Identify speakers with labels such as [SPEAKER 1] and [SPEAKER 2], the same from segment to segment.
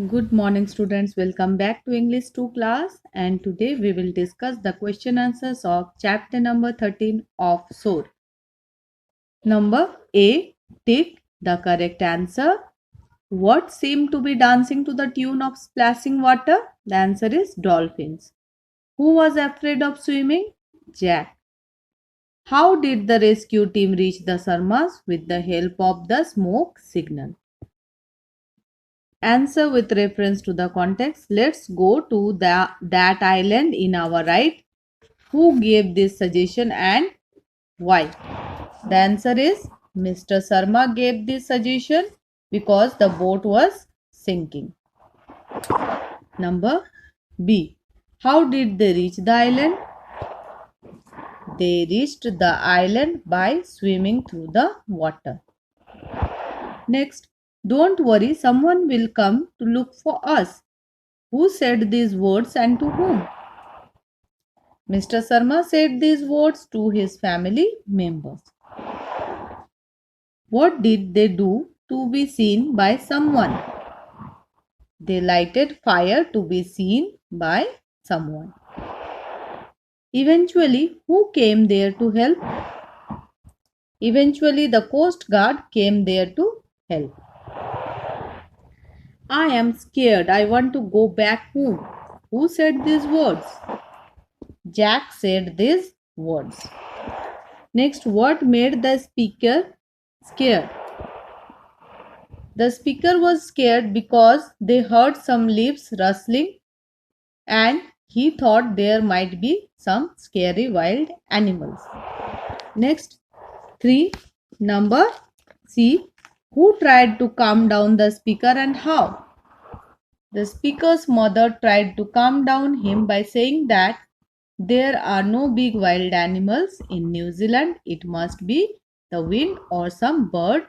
[SPEAKER 1] Good morning, students. Welcome back to English 2 class. And today we will discuss the question answers of chapter number 13 of SOAR. Number A. Tick the correct answer. What seemed to be dancing to the tune of splashing water? The answer is dolphins. Who was afraid of swimming? Jack. How did the rescue team reach the Sarmas? With the help of the smoke signal. Answer with reference to the context. Let's go to that island in our right. Who gave this suggestion and why? The answer is Mr. Sarma gave this suggestion because the boat was sinking. Number B. How did they reach the island? They reached the island by swimming through the water. Next, don't worry, someone will come to look for us. Who said these words and to whom? Mr. Sarma said these words to his family members. What did they do to be seen by someone? They lighted fire to be seen by someone. Eventually, who came there to help? Eventually, the Coast Guard came there to help. I am scared. I want to go back home. Who said these words? Jack said these words. Next, what made the speaker scared? The speaker was scared because they heard some leaves rustling and he thought there might be some scary wild animals. Next, 3. Number C. Who tried to calm down the speaker and how? The speaker's mother tried to calm down him by saying that there are no big wild animals in New Zealand. It must be the wind or some bird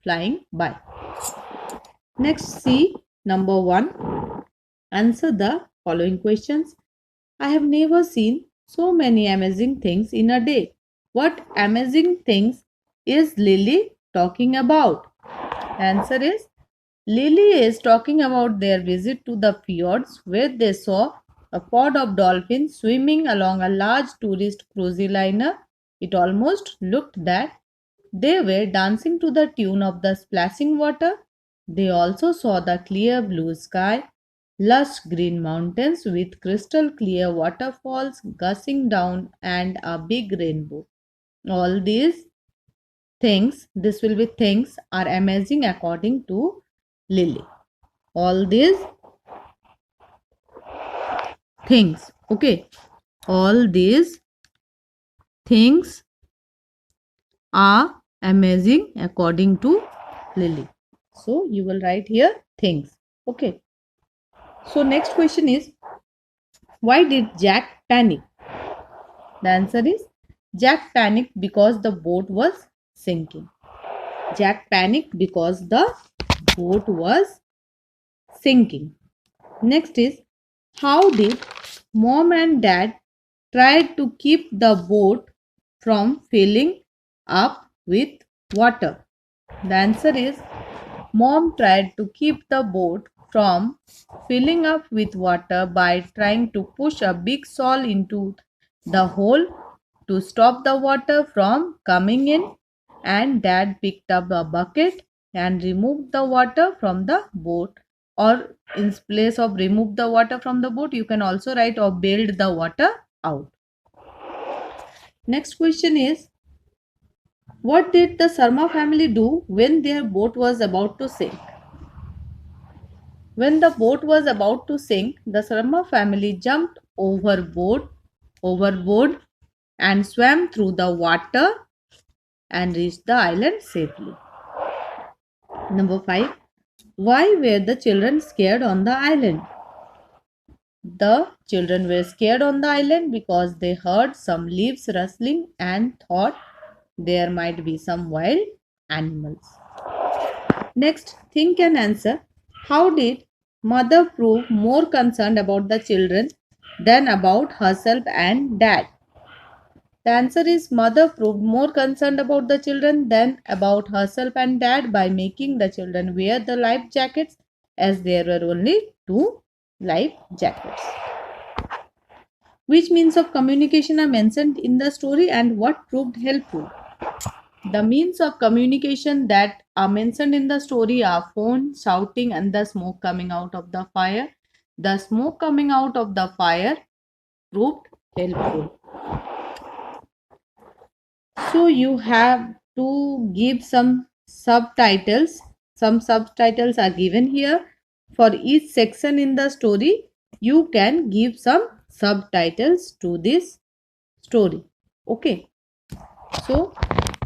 [SPEAKER 1] flying by. Next, C. Number 1. Answer the following questions. I have never seen so many amazing things in a day. What amazing things is Lily talking about? Answer is Lily is talking about their visit to the fjords where they saw a pod of dolphins swimming along a large tourist cruise liner. It almost looked that they were dancing to the tune of the splashing water. They also saw the clear blue sky, lush green mountains with crystal clear waterfalls gushing down, and a big rainbow. All these this will be things, are amazing according to Lily. All these things, okay. All these things are amazing according to Lily. So you will write here things, okay. So next question is, why did Jack panic? The answer is Jack panicked because the boat was sinking. Jack panicked because the boat was sinking. Next is, how did mom and dad try to keep the boat from filling up with water? The answer is mom tried to keep the boat from filling up with water by trying to push a big sail into the hole to stop the water from coming in, and dad picked up a bucket and removed the water from the boat, or in place of remove the water from the boat you can also write or bailed the water out. Next question is, what did the Sarma family do when their boat was about to sink? When the boat was about to sink, the Sarma family jumped overboard and swam through the water and reached the island safely. Number 5. Why were the children scared on the island? The children were scared on the island because they heard some leaves rustling and thought there might be some wild animals. Next, think and answer. How did mother prove more concerned about the children than about herself and dad? The answer is mother proved more concerned about the children than about herself and dad by making the children wear the life jackets as there were only 2 life jackets. Which means of communication are mentioned in the story and what proved helpful? The means of communication that are mentioned in the story are phone, shouting, and the smoke coming out of the fire. The smoke coming out of the fire proved helpful. So you have to give some subtitles. Some subtitles are given here. For each section in the story, you can give some subtitles to this story. Okay. So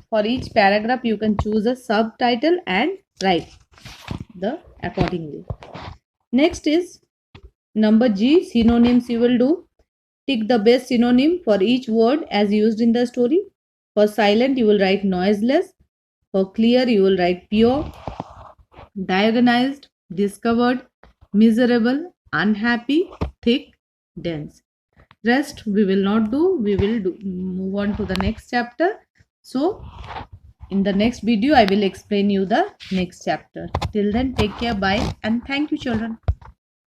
[SPEAKER 1] for each paragraph, you can choose a subtitle and write the accordingly. Next is number G, synonyms you will do. Tick the best synonym for each word as used in the story. For silent, you will write noiseless. For clear, you will write pure, diagonized, discovered, miserable, unhappy, thick, dense. Rest we will not do. We will move on to the next chapter. So, in the next video, I will explain you the next chapter. Till then, take care, bye, and thank you, children.